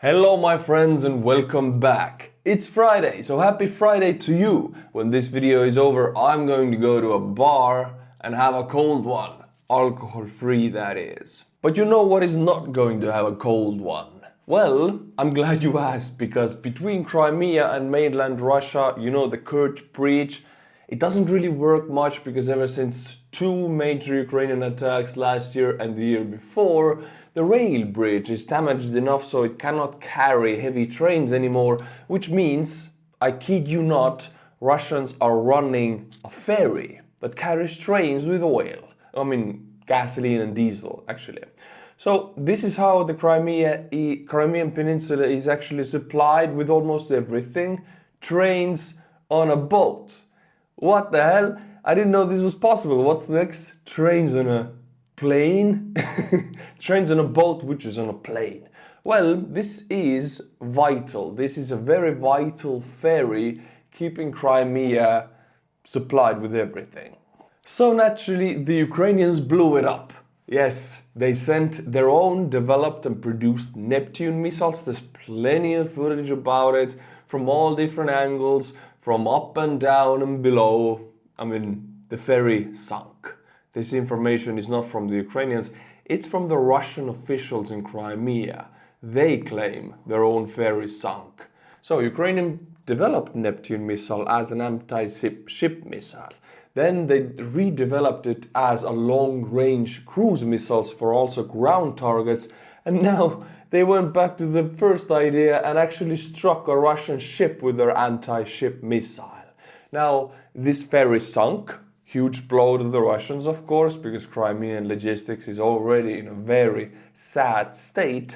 Hello my friends and welcome back. It's Friday, so happy Friday to you. When this video is over, I'm going to go to a bar and have a cold one. Alcohol free, that is. But you know what is not going to have a cold one? Well, I'm glad you asked, because between Crimea and mainland Russia, you know, the Kerch Bridge, it doesn't really work much because ever since two major Ukrainian attacks last year and the year before, the rail bridge is damaged enough so it cannot carry heavy trains anymore, which means, I kid you not, Russians are running a ferry that carries trains with oil. I mean, gasoline and diesel, actually. So this is how the Crimean Peninsula is actually supplied with almost everything. Trains on a boat. What the hell? I didn't know this was possible. What's next? Trains on a plane? Trains on a boat, which is on a plane. Well, this is vital. This is a very vital ferry keeping Crimea supplied with everything. So naturally, the Ukrainians blew it up. Yes, they sent their own developed and produced Neptune missiles. There's plenty of footage about it from all different angles, from up and down and below. I mean, the ferry sunk. This information is not from the Ukrainians, it's from the Russian officials in Crimea. They claim their own ferry sunk. So Ukrainian developed Neptune missile as an anti-ship missile. Then they redeveloped it as a long-range cruise missiles for also ground targets. And now they went back to the first idea and actually struck a Russian ship with their anti-ship missile. Now, this ferry sunk. Huge blow to the Russians, of course, because Crimean logistics is already in a very sad state.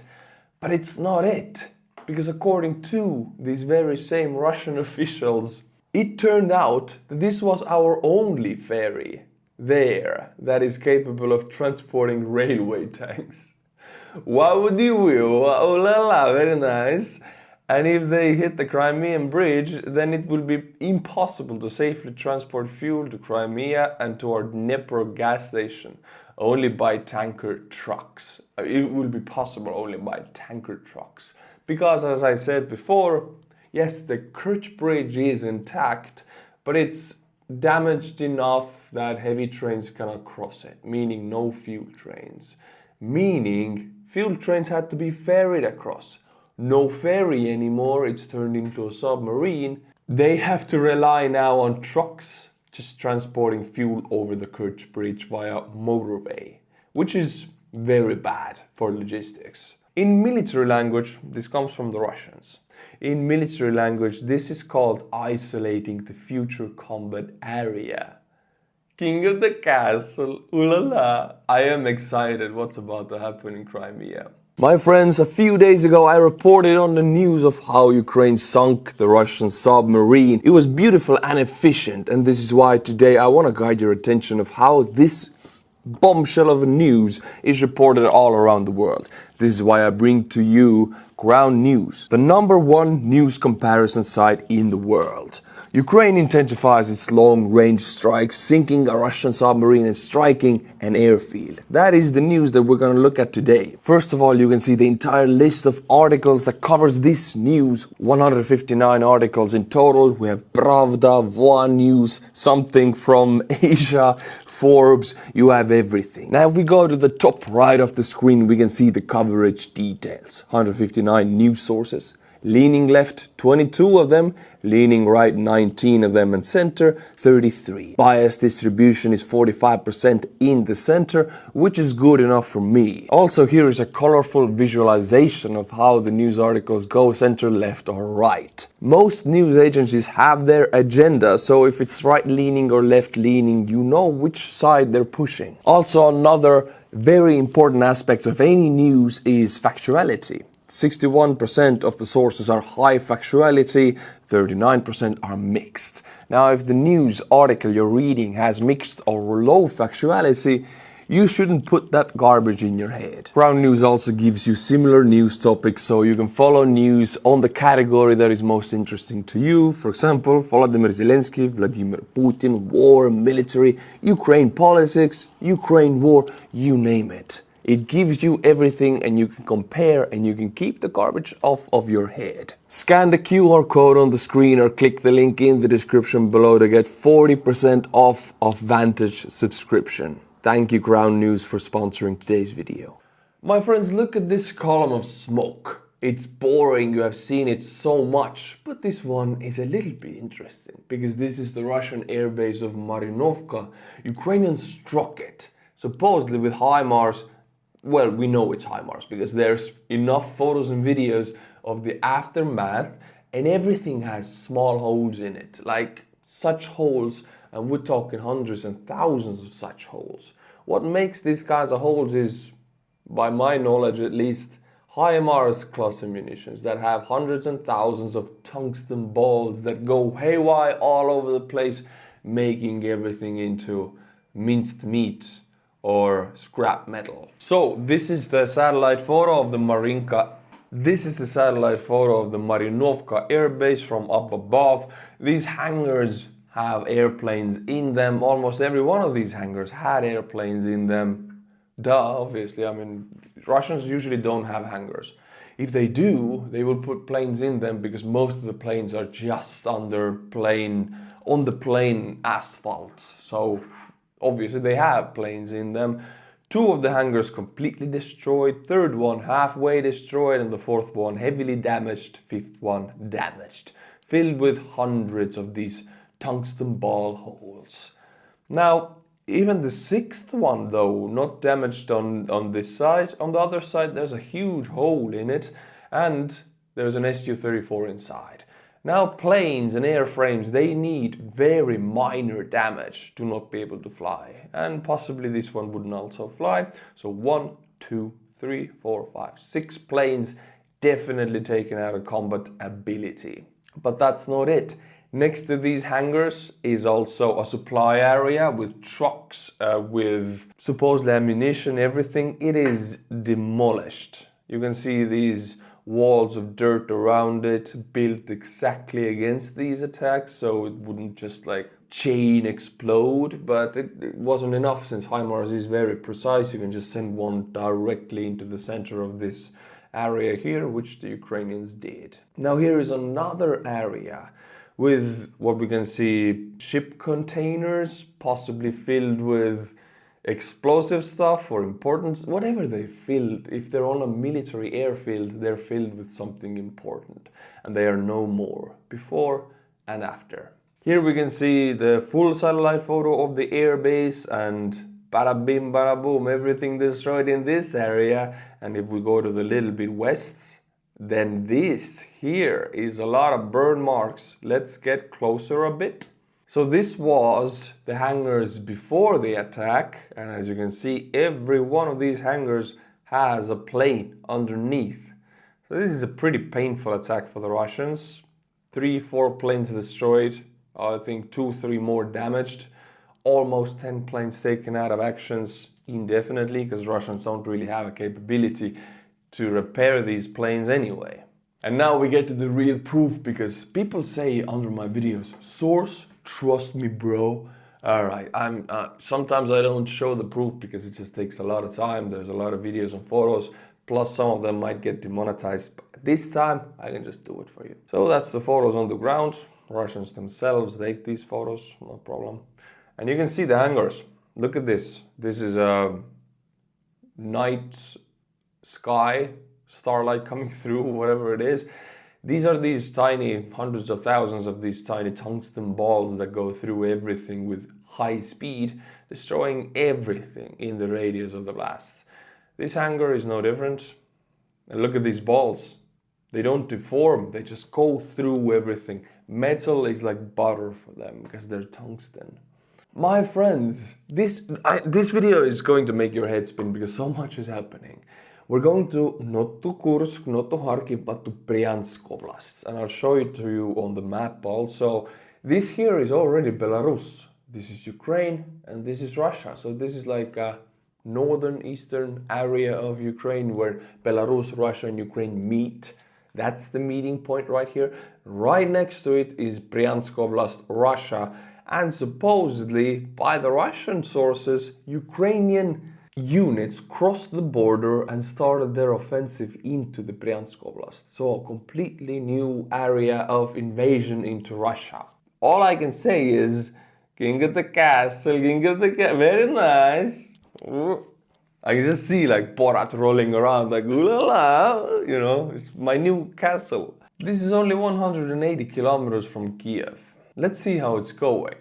But it's not it. Because according to these very same Russian officials, it turned out that this was our only ferry there that is capable of transporting railway tanks. Wow, you will. Oh la la, very nice. And if they hit the Crimean bridge, then it will be impossible to safely transport fuel to Crimea and to our Dnipro gas station, only by tanker trucks. It will be possible only by tanker trucks. Because as I said before, yes, the Kerch bridge is intact, but it's damaged enough that heavy trains cannot cross it, meaning no fuel trains. Meaning fuel trains had to be ferried across. No ferry anymore, it's turned into a submarine. They have to rely now on trucks just transporting fuel over the Kerch Bridge via motorway, which is very bad for logistics. In military language, this comes from the Russians. In military language, this is called isolating the future combat area. King of the castle, ooh la la. I am excited what's about to happen in Crimea. My friends, a few days ago I reported on the news of how Ukraine sunk the Russian submarine. It was beautiful and efficient, and this is why today I want to guide your attention of how this bombshell of news is reported all around the world. This is why I bring to you Ground News, the #1 news comparison site in the world. Ukraine intensifies its long-range strikes, sinking a Russian submarine and striking an airfield. That is the news that we're going to look at today. First of all, you can see the entire list of articles that covers this news. 159 articles in total. We have Pravda, One News, something from Asia, Forbes, you have everything. Now if we go to the top right of the screen, we can see the coverage details. 159 news sources. Leaning left, 22 of them. Leaning right, 19 of them. And center, 33. Bias distribution is 45% in the center, which is good enough for me. Also, here is a colorful visualization of how the news articles go center, left, or right. Most news agencies have their agenda, so if it's right-leaning or left-leaning, you know which side they're pushing. Also, another very important aspect of any news is factuality. 61% of the sources are high factuality, 39% are mixed. Now, if the news article you're reading has mixed or low factuality, you shouldn't put that garbage in your head. Ground News also gives you similar news topics, so you can follow news on the category that is most interesting to you. For example, Volodymyr Zelensky, Vladimir Putin, war, military, Ukraine politics, Ukraine war, you name it. It gives you everything and you can compare and you can keep the garbage off of your head. Scan the QR code on the screen or click the link in the description below to get 40% off of Vantage subscription. Thank you Ground News for sponsoring today's video. My friends, look at this column of smoke. It's boring, you have seen it so much, but this one is a little bit interesting because this is the Russian airbase of Marinovka. Ukrainians struck it, supposedly with HIMARS. Well, we know it's HIMARS because there's enough photos and videos of the aftermath and everything has small holes in it, like such holes, and we're talking hundreds and thousands of such holes. What makes these kinds of holes is, by my knowledge at least, HIMARS cluster munitions that have hundreds and thousands of tungsten balls that go haywire all over the place, making everything into minced meat or scrap metal. So this is the satellite photo of the Marinovka Air Base from up above. These hangars have airplanes in them. Almost every one of these hangars had airplanes in them. Duh, obviously. I mean, Russians usually don't have hangars. If they do, they will put planes in them because most of the planes are just on the plain asphalt. So obviously they have planes in them. 2 of the hangars completely destroyed, 3rd one halfway destroyed, and the 4th one heavily damaged, 5th one damaged, filled with hundreds of these tungsten ball holes. Now, even the 6th one, though, not damaged on this side. On the other side, there's a huge hole in it, and there's an Su-34 inside. Now, planes and airframes, they need very minor damage to not be able to fly. And possibly this one wouldn't also fly. So 1, 2, 3, 4, 5, 6 planes definitely taken out of combat ability. But that's not it. Next to these hangars is also a supply area with trucks, with supposedly ammunition, everything. It is demolished. You can see these walls of dirt around it, built exactly against these attacks, so it wouldn't just like chain explode, but it wasn't enough since HIMARS is very precise. You can just send one directly into the center of this area here, which the Ukrainians did. Now here is another area with what we can see, ship containers, possibly filled with explosive stuff or important, whatever they filled. If they're on a military airfield, they're filled with something important, and they are no more, before and after. Here we can see the full satellite photo of the airbase, and bada bim bada boom, everything destroyed in this area. And if we go to the little bit west, then this here is a lot of burn marks. Let's get closer a bit. So this was the hangars before the attack, and as you can see, every one of these hangars has a plane underneath. So this is a pretty painful attack for the Russians. 3-4 planes destroyed, I think 2-3 more damaged, almost 10 planes taken out of actions indefinitely, because Russians don't really have a capability to repair these planes anyway. And now we get to the real proof, because people say under my videos, source, trust me bro. Alright, sometimes I don't show the proof because it just takes a lot of time. There's a lot of videos and photos, plus some of them might get demonetized. But this time I can just do it for you. So that's the photos on the ground. Russians themselves take these photos, no problem. And you can see the hangars. Look at this. This is a night sky, starlight coming through, whatever it is. These are these tiny, hundreds of thousands of these tiny tungsten balls that go through everything with high speed, destroying everything in the radius of the blast. This hangar is no different. And look at these balls. They don't deform, they just go through everything. Metal is like butter for them because they're tungsten. My friends, this video is going to make your head spin because so much is happening. We're going to not to Kursk, not to Kharkiv, but to Bryansk Oblast. And I'll show it to you on the map also. This here is already Belarus. This is Ukraine and this is Russia. So this is like a northern eastern area of Ukraine where Belarus, Russia and Ukraine meet. That's the meeting point right here. Right next to it is Bryansk Oblast, Russia. And supposedly, by the Russian sources, Ukrainian units crossed the border and started their offensive into the Bryansk Oblast. So a completely new area of invasion into Russia. All I can say is, King of the Castle, King of the Castle, very nice. I can just see like Borat rolling around like, ooh la la, you know, it's my new castle. This is only 180 kilometers from Kyiv. Let's see how it's going.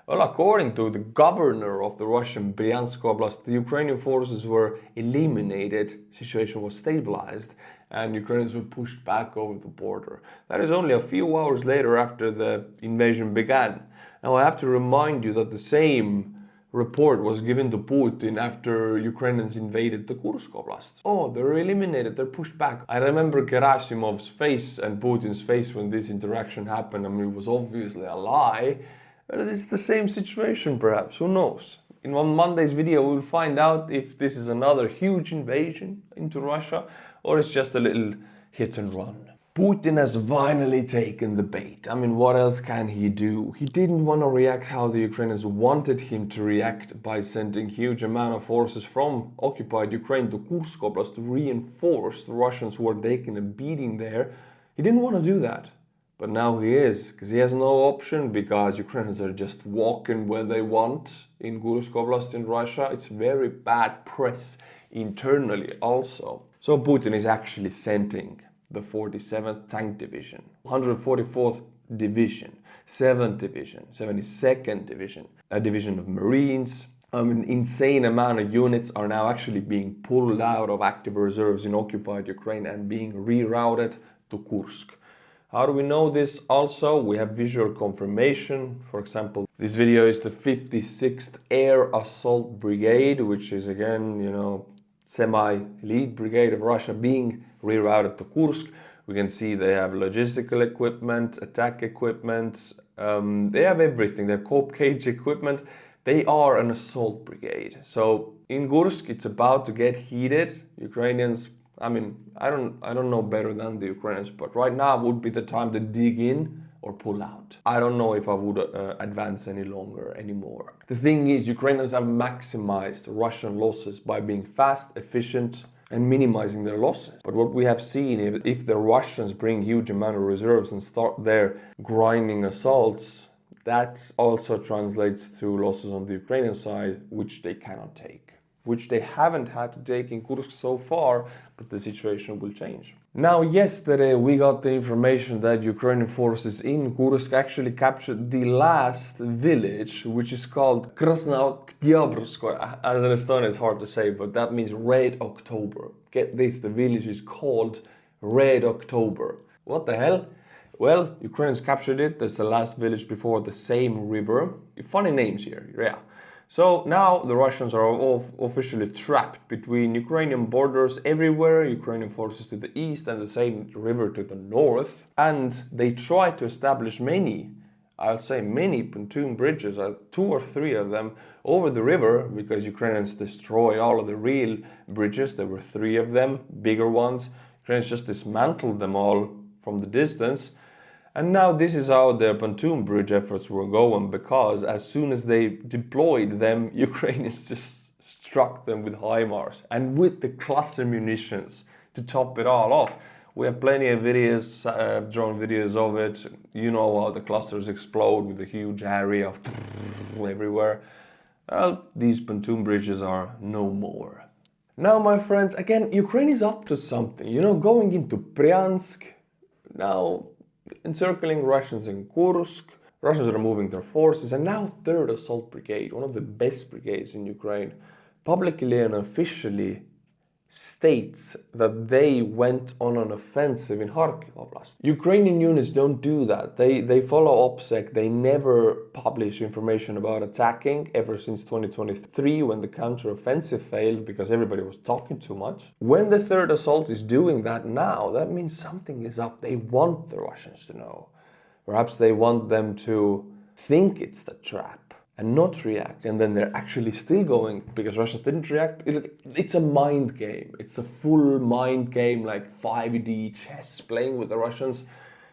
Well, according to the governor of the Russian Bryansk Oblast, the Ukrainian forces were eliminated, situation was stabilized, and Ukrainians were pushed back over the border. That is only a few hours later after the invasion began. Now I have to remind you that the same report was given to Putin after Ukrainians invaded the Kursk Oblast. Oh, they're eliminated, they're pushed back. I remember Gerasimov's face and Putin's face when this interaction happened. I mean, it was obviously a lie. But it's the same situation perhaps, who knows? In one Monday's video we'll find out if this is another huge invasion into Russia or it's just a little hit and run. Putin has finally taken the bait. I mean, what else can he do? He didn't want to react how the Ukrainians wanted him to react by sending huge amount of forces from occupied Ukraine to Kursk Oblast to reinforce the Russians who were taking a beating there. He didn't want to do that. But now he is, because he has no option, because Ukrainians are just walking where they want in Kursk Oblast in Russia. It's very bad press internally also. So Putin is actually sending the 47th Tank Division, 144th Division, 7th Division, 72nd Division, a division of Marines. An insane amount of units are now actually being pulled out of active reserves in occupied Ukraine and being rerouted to Kursk. How do we know this? Also, we have visual confirmation. For example, this video is the 56th Air Assault Brigade, which is again, you know, semi-elite brigade of Russia being rerouted to Kursk. We can see they have logistical equipment, attack equipment, they have everything. They have cope cage equipment. They are an assault brigade. So in Kursk, it's about to get heated. Ukrainians, I mean, I don't know better than the Ukrainians, but right now would be the time to dig in or pull out. I don't know if I would advance any longer anymore. The thing is, Ukrainians have maximized Russian losses by being fast, efficient, and minimizing their losses. But what we have seen, if the Russians bring huge amount of reserves and start their grinding assaults, that also translates to losses on the Ukrainian side, which they cannot take, which they haven't had to take in Kursk so far, but the situation will change. Now, yesterday we got the information that Ukrainian forces in Kursk actually captured the last village, which is called Krasnoktyabrskoye. As an Estonian, it's hard to say, but that means Red October. Get this, the village is called Red October. What the hell? Well, Ukrainians captured it. That's the last village before the Seym river. Funny names here, yeah. So now the Russians are officially trapped between Ukrainian borders everywhere, Ukrainian forces to the east and the Seym river to the north. And they try to establish many pontoon bridges, 2 or 3 of them, over the river, because Ukrainians destroyed all of the real bridges. There were 3 of them, bigger ones. Ukrainians just dismantled them all from the distance. And now this is how their pontoon bridge efforts were going, because as soon as they deployed them, Ukrainians just struck them with HIMARS and with the cluster munitions to top it all off. We have plenty of videos, drone videos of it. You know how the clusters explode with a huge area of everywhere. Well, these pontoon bridges are no more. Now, my friends, again, Ukraine is up to something. You know, going into Bryansk, now encircling Russians in Kursk. Russians are moving their forces, and now 3rd Assault Brigade, one of the best brigades in Ukraine, publicly and officially states that they went on an offensive in Kharkiv Oblast. Ukrainian units don't do that. They follow OPSEC. They never publish information about attacking ever since 2023, when the counter-offensive failed because everybody was talking too much. When the 3rd Assault is doing that now, that means something is up. They want the Russians to know. Perhaps they want them to think it's the trap and not react, and then they're actually still going because Russians didn't react. It's a mind game. It's a full mind game, like 5D chess, playing with the Russians,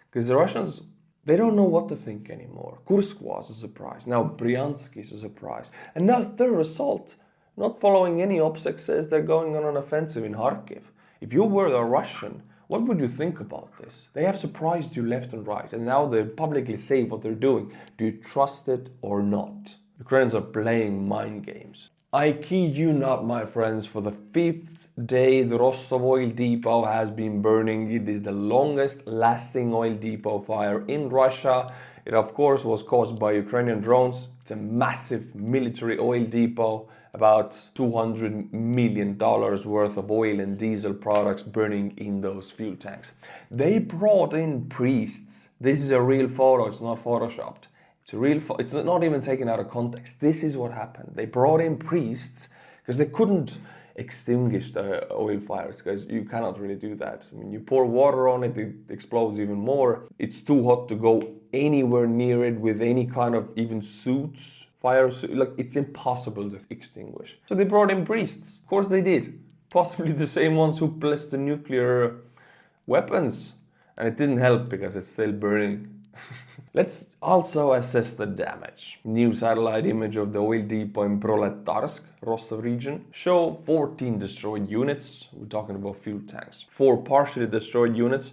because the Russians, they don't know what to think anymore. Kursk was a surprise. Now Bryansk is a surprise. And now 3rd Assault. not following any OPSEC, says they're going on an offensive in Kharkiv. If you were a Russian, what would you think about this? They have surprised you left and right, and now they publicly say what they're doing. Do you trust it or not? Ukrainians are playing mind games. I kid you not, my friends, for the 5th day the Rostov oil depot has been burning. It is the longest lasting oil depot fire in Russia. It of course was caused by Ukrainian drones. It's a massive military oil depot, about $200 million worth of oil and diesel products burning in those fuel tanks. They brought in priests. This is a real photo, it's not photoshopped. It's not even taken out of context. This is what happened. They brought in priests because they couldn't extinguish the oil fires, because you cannot really do that. I mean, you pour water on it, it explodes even more. It's too hot to go anywhere near it with any kind of even suits, fire suit. Like, it's impossible to extinguish. So they brought in priests. Of course they did. Possibly the same ones who blessed the nuclear weapons. And it didn't help because it's still burning. Let's also assess the damage. New satellite image of the oil depot in Proletarsk, Rostov region, show 14 destroyed units. We're talking about fuel tanks. 4 partially destroyed units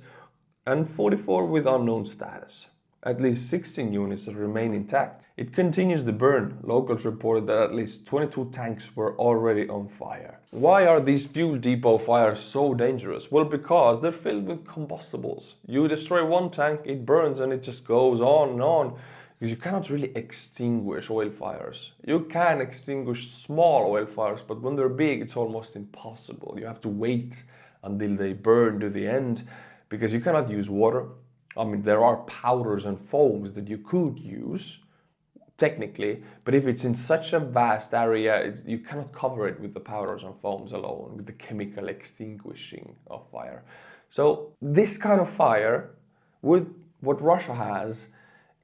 and 44 with unknown status. At least 16 units remain intact. It continues to burn. Locals reported that at least 22 tanks were already on fire. Why are these fuel depot fires so dangerous? Well, because they're filled with combustibles. You destroy one tank, it burns, and it just goes on and on. Because you cannot really extinguish oil fires. You can extinguish small oil fires, but when they're big, it's almost impossible. You have to wait until they burn to the end, because you cannot use water. I mean, there are powders and foams that you could use, technically, but if it's in such a vast area, you cannot cover it with the powders and foams alone, with the chemical extinguishing of fire. So this kind of fire, with what Russia has,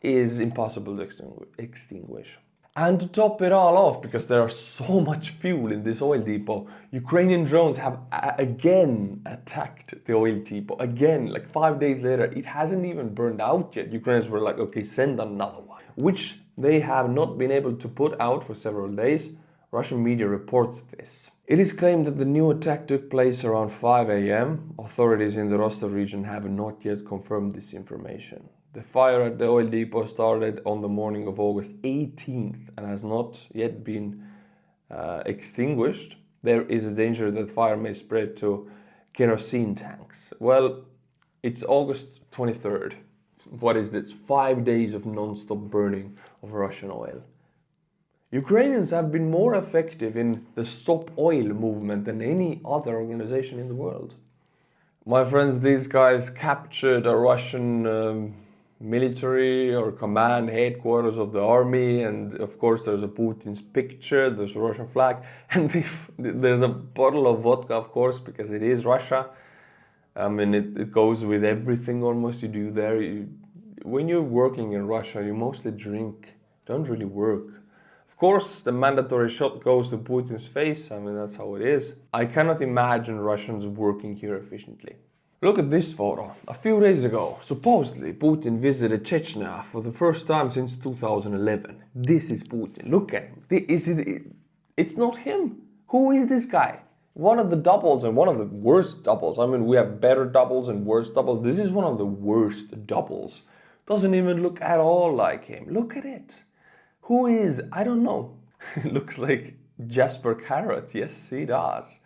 is impossible to extinguish. And to top it all off, because there are so much fuel in this oil depot, Ukrainian drones have again attacked the oil depot. Again, like 5 days later, it hasn't even burned out yet. Ukrainians were like, okay, send another one, which they have not been able to put out for several days. Russian media reports this. It is claimed that the new attack took place around 5 a.m. Authorities in the Rostov region have not yet confirmed this information. The fire at the oil depot started on the morning of August 18th and has not yet been extinguished. There is a danger that fire may spread to kerosene tanks. Well, it's August 23rd. What is this? 5 days of non-stop burning of Russian oil. Ukrainians have been more effective in the Stop Oil movement than any other organization in the world. My friends, these guys captured a Russian military or command headquarters of the army, and of course there's a Putin's picture, there's a Russian flag, and there's a bottle of vodka, of course, because it is Russia. I mean, it goes with everything almost you do there. When you're working in Russia, you mostly drink, don't really work. Of course, the mandatory shot goes to Putin's face. I mean, that's how it is. I cannot imagine Russians working here efficiently. Look at this photo. A few days ago, supposedly, Putin visited Chechnya for the first time since 2011. This is Putin. Look at him. It's not him. Who is this guy? One of the doubles, and one of the worst doubles. I mean, we have better doubles and worse doubles. This is one of the worst doubles. Doesn't even look at all like him. Look at it. Who is? I don't know. Looks like Jasper Carrot. Yes, he does.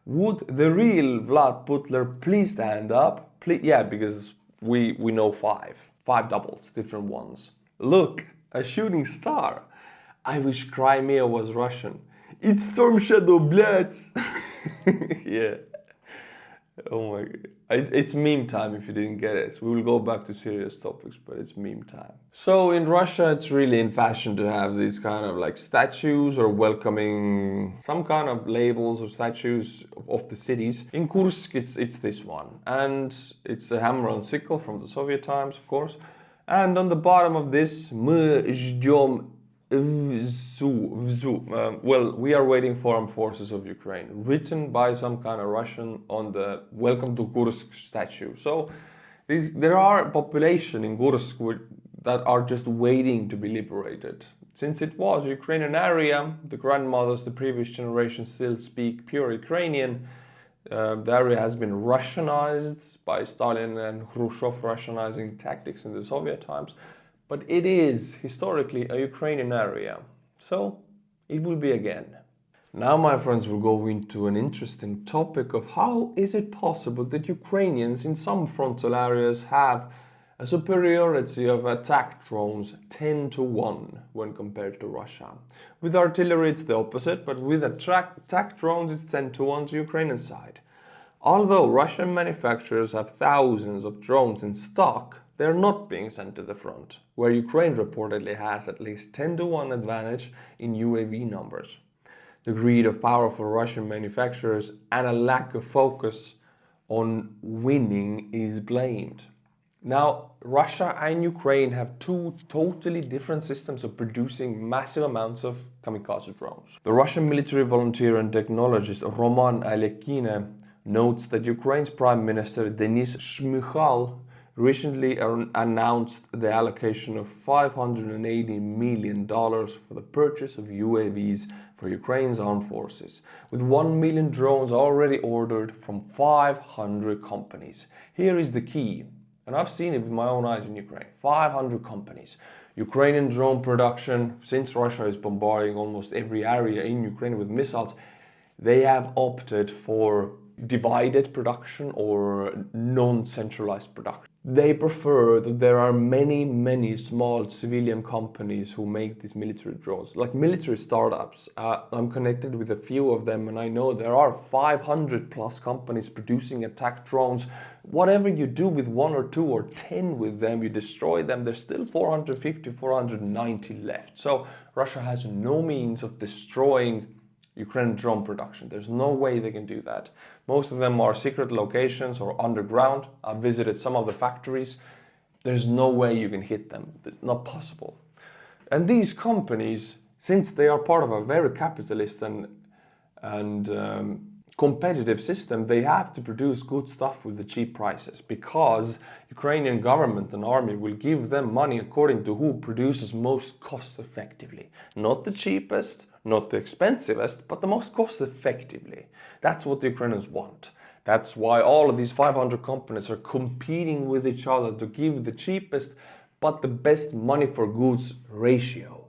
Would the real Vlad Putler please stand up? Please, yeah, because we know five doubles, different ones. Look, a shooting star. I wish Crimea was Russian. It's Storm Shadow, blядь. Yeah. Oh my god. It's meme time if you didn't get it. We will go back to serious topics, but it's meme time. So in Russia, it's really in fashion to have these kind of like statues or welcoming some kind of labels or statues of the cities. In Kursk, it's this one. And it's a hammer and sickle from the Soviet times, of course. And on the bottom of this, мы ждем well, we are waiting for armed forces of Ukraine, written by some kind of Russian on the Welcome to Kursk statue. So there are population in Kursk that are just waiting to be liberated. Since it was a Ukrainian area, the grandmothers, the previous generation still speak pure Ukrainian. The area has been Russianized by Stalin and Khrushchev Russianizing tactics in the Soviet times, but it is historically a Ukrainian area, so it will be again. Now, my friends, we'll go into an interesting topic of how is it possible that Ukrainians in some frontal areas have a superiority of attack drones 10-1 when compared to Russia. With artillery it's the opposite, but with attack drones it's 10-1 to Ukrainian side. Although Russian manufacturers have thousands of drones in stock, they're not being sent to the front, where Ukraine reportedly has at least 10-1 advantage in UAV numbers. The greed of powerful Russian manufacturers and a lack of focus on winning is blamed. Now, Russia and Ukraine have two totally different systems of producing massive amounts of kamikaze drones. The Russian military volunteer and technologist Roman Alekhin notes that Ukraine's Prime Minister Denis Shmyhal recently announced the allocation of $580 million for the purchase of UAVs for Ukraine's armed forces, with 1 million drones already ordered from 500 companies. Here is the key, and I've seen it with my own eyes in Ukraine. 500 companies. Ukrainian drone production, since Russia is bombarding almost every area in Ukraine with missiles, they have opted for divided production or non-centralized production. They prefer that there are many small civilian companies who make these military drones, like military startups. I'm connected with a few of them, and I know there are 500 plus companies producing attack drones. Whatever you do with 1 or 2 or 10 with them, you destroy them, there's still 450, 490 left. So Russia has no means of destroying Ukrainian drone production. There's no way they can do that. Most of them are secret locations or underground. I've visited some of the factories. There's no way you can hit them. It's not possible. And these companies, since they are part of a very capitalist and competitive system, they have to produce good stuff with the cheap prices, because Ukrainian government and army will give them money according to who produces most cost effectively. Not the cheapest, not the expensivest, but the most cost effectively. That's what the Ukrainians want. That's why all of these 500 companies are competing with each other to give the cheapest but the best money for goods ratio.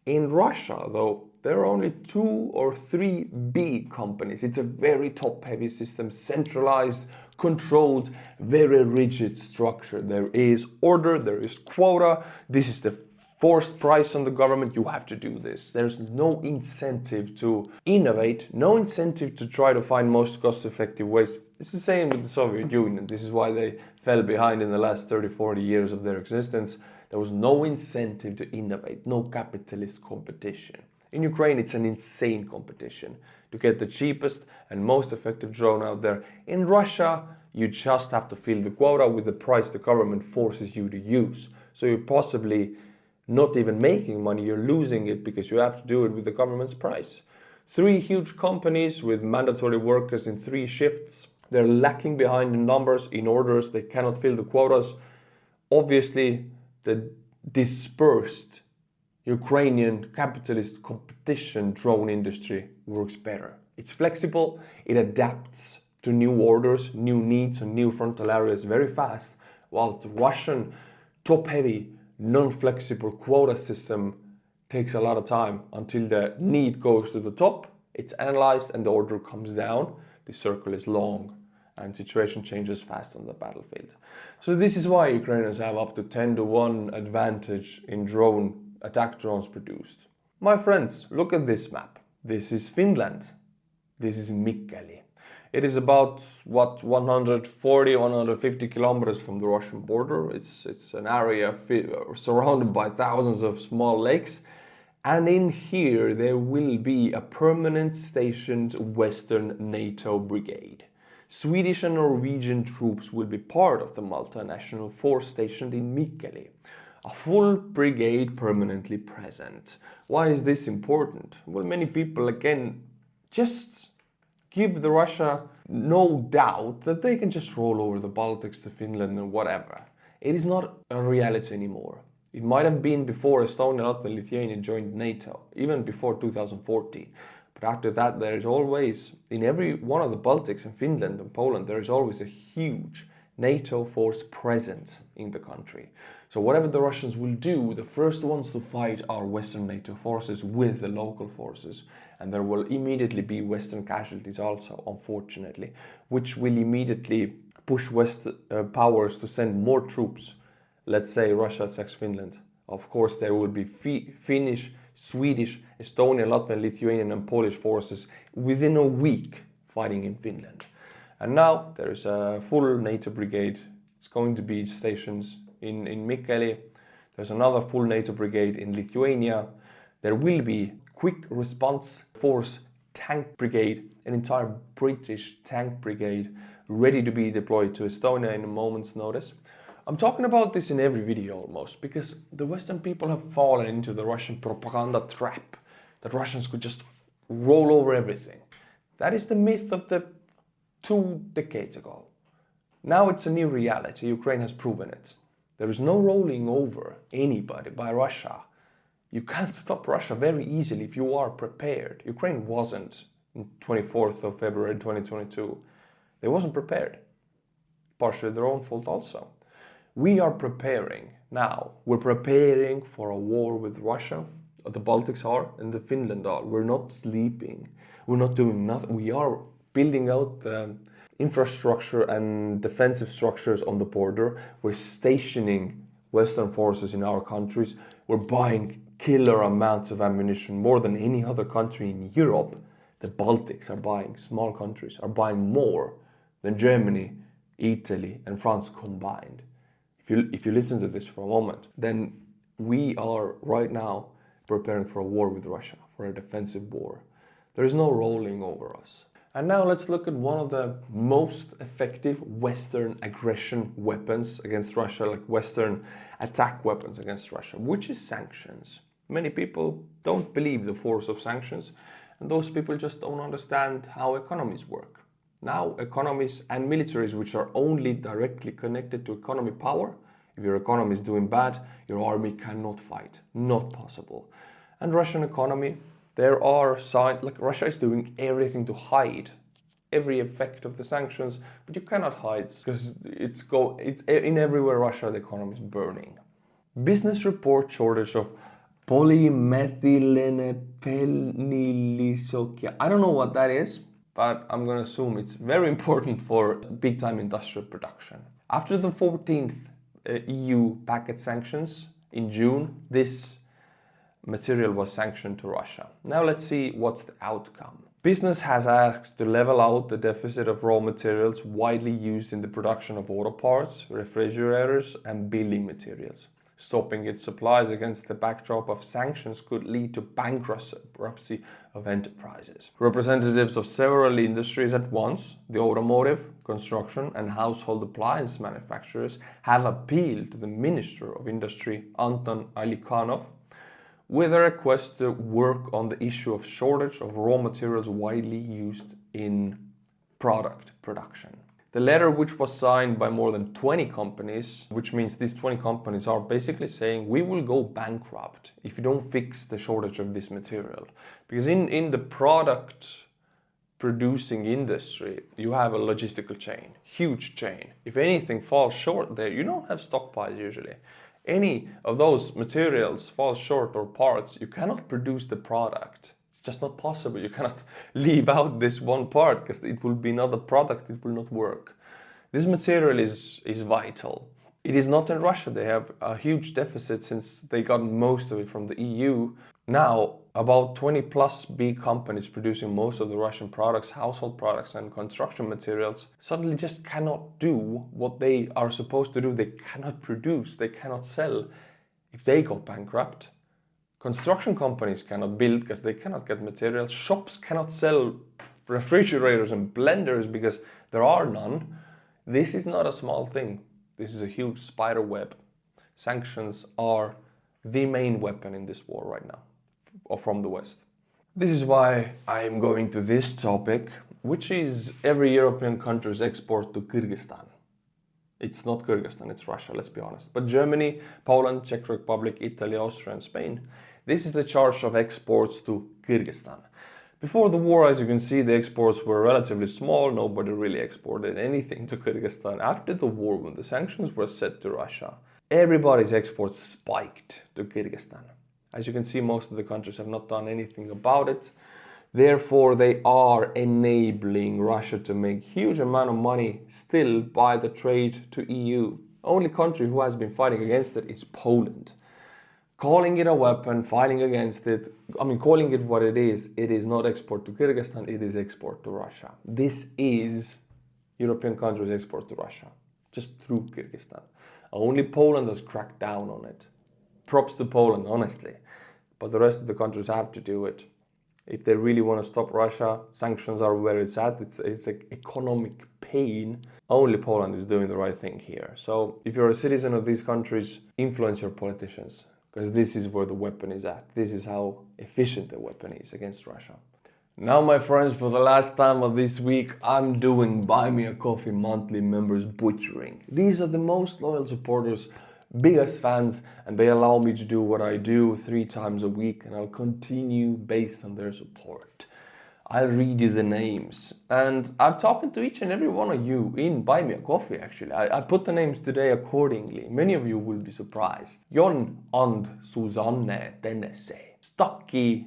In Russia, though, there are only 2 or 3 big companies. It's a very top-heavy system, centralized, controlled, very rigid structure. There is order, there is quota. This is the forced price on the government. You have to do this. There's no incentive to innovate, no incentive to try to find most cost-effective ways. It's the same with the Soviet Union. This is why they fell behind in the last 30-40 years of their existence. There was no incentive to innovate, no capitalist competition. In Ukraine, it's an insane competition to get the cheapest and most effective drone out there. In Russia, you just have to fill the quota with the price the government forces you to use. So you're possibly not even making money, you're losing it because you have to do it with the government's price. 3 huge companies with mandatory workers in 3 shifts. They're lacking behind in numbers, in orders, they cannot fill the quotas. Obviously, the dispersed Ukrainian capitalist competition drone industry works better. It's flexible, it adapts to new orders, new needs and new frontal areas very fast, while the Russian top-heavy, non-flexible quota system takes a lot of time until the need goes to the top, it's analyzed and the order comes down. The circle is long and situation changes fast on the battlefield. So this is why Ukrainians have up to 10-1 advantage in attack drones produced. My friends, look at this map. This is Finland. This is Mikkeli. It is about, 140, 150 kilometers from the Russian border. It's an area surrounded by thousands of small lakes. And in here, there will be a permanent stationed Western NATO brigade. Swedish and Norwegian troops will be part of the multinational force stationed in Mikkeli. A full brigade permanently present. Why is this important? Well, many people, again, just give the Russia no doubt that they can just roll over the Baltics to Finland and whatever. It is not a reality anymore. It might have been before Estonia, Latvia, and Lithuania joined NATO, even before 2014. But after that, there is always, in every one of the Baltics and Finland and Poland, there is always a huge NATO force present in the country. So whatever the Russians will do, the first ones to fight are Western NATO forces with the local forces. And there will immediately be Western casualties also, unfortunately, which will immediately push West powers to send more troops. Let's say Russia attacks Finland. Of course, there will be Finnish, Swedish, Estonian, Latvian, Lithuanian and Polish forces within a week fighting in Finland. And now there is a full NATO brigade. It's going to be stations in Mikkeli. There's another full NATO brigade in Lithuania. There will be quick response force tank brigade, an entire British tank brigade ready to be deployed to Estonia in a moment's notice. I'm talking about this in every video almost because the Western people have fallen into the Russian propaganda trap that Russians could just roll over everything. That is the myth of the 2 decades ago. Now it's a new reality. Ukraine has proven it. There is no rolling over anybody by Russia. You can't stop Russia very easily if you are prepared. Ukraine wasn't on 24th of February 2022. They wasn't prepared. Partially their own fault also. We are preparing now. We're preparing for a war with Russia. The Baltics are and the Finland are. We're not sleeping. We're not doing nothing. We are building out the infrastructure and defensive structures on the border. We're stationing Western forces in our countries. We're buying killer amounts of ammunition, more than any other country in Europe. The Baltics are buying, small countries are buying more than Germany, Italy and France combined. If you listen to this for a moment, then we are right now preparing for a war with Russia, for a defensive war. There is no rolling over us. And now let's look at one of the most effective Western aggression weapons against Russia, like Western attack weapons against Russia, which is sanctions. Many people don't believe the force of sanctions, and those people just don't understand how economies work. Now, economies and militaries which are only directly connected to economy power, if your economy is doing bad, your army cannot fight. Not possible. And Russian economy, there are signs, like Russia is doing everything to hide every effect of the sanctions, but you cannot hide because it's in everywhere Russia, the economy is burning. Business report shortage of polymethylene. I don't know what that is, but I'm going to assume it's very important for big-time industrial production. After the 14th EU packet sanctions in June, this material was sanctioned to Russia. Now let's see what's the outcome. Business has asked to level out the deficit of raw materials widely used in the production of auto parts, refrigerators and building materials. Stopping its supplies against the backdrop of sanctions could lead to bankruptcy of enterprises. Representatives of several industries at once, the automotive, construction and household appliance manufacturers, have appealed to the Minister of Industry, Anton Alikhanov, with a request to work on the issue of shortage of raw materials widely used in product production. The letter, which was signed by more than 20 companies, which means these 20 companies are basically saying we will go bankrupt if you don't fix the shortage of this material. Because in the product producing industry, you have a logistical chain, huge chain. If anything falls short there, you don't have stockpiles usually. Any of those materials falls short or parts, you cannot produce the product. It's just not possible. You cannot leave out this one part because it will be not a product, it will not work. This material is vital. It is not in Russia. They have a huge deficit since they got most of it from the EU. Now, about 20 plus big companies producing most of the Russian products, household products and construction materials, suddenly just cannot do what they are supposed to do. They cannot produce, they cannot sell. If they go bankrupt, construction companies cannot build because they cannot get materials. Shops cannot sell refrigerators and blenders because there are none. This is not a small thing. This is a huge spider web. Sanctions are the main weapon in this war right now, or from the West. This is why I'm going to this topic, which is every European country's export to Kyrgyzstan. It's not Kyrgyzstan, it's Russia, let's be honest. But Germany, Poland, Czech Republic, Italy, Austria and Spain, this is the charge of exports to Kyrgyzstan. Before the war, as you can see, the exports were relatively small. Nobody really exported anything to Kyrgyzstan. After the war, when the sanctions were set to Russia, everybody's exports spiked to Kyrgyzstan. As you can see, most of the countries have not done anything about it. Therefore, they are enabling Russia to make huge amount of money still by the trade to EU. Only country who has been fighting against it is Poland. Calling it a weapon, fighting against it, calling it what it is not export to Kyrgyzstan, it is export to Russia. This is European countries' export to Russia, just through Kyrgyzstan. Only Poland has cracked down on it. Props to Poland, honestly. But the rest of the countries have to do it. If they really want to stop Russia, sanctions are where it's at. It's an economic pain. Only Poland is doing the right thing here. So if you're a citizen of these countries, influence your politicians, because this is where the weapon is at. This is how efficient the weapon is against Russia. Now, my friends, for the last time of this week, I'm doing Buy Me a Coffee monthly members butchering. These are the most loyal supporters, biggest fans, and they allow me to do what I do 3 times a week, and I'll continue based on their support. I'll read you the names, and I'm talking to each and every one of you in Buy Me a Coffee, actually. I put the names today accordingly. Many of you will be surprised. Jon and Susanne Tenese, Staki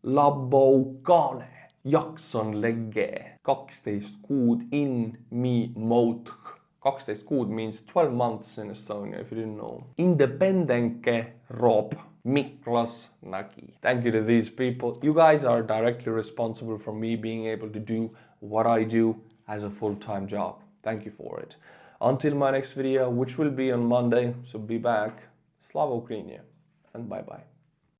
Laboukane, Jakson Legge, 12 kuud in mi moutk. 12 kuud means 12 months in Estonia, if you didn't know. Independenke Rob, Miklas Nagi. Thank you to these people. You guys are directly responsible for me being able to do what I do as a full-time job. Thank you for it. Until my next video, which will be on Monday, so be back. Slava Ukraini, and bye-bye.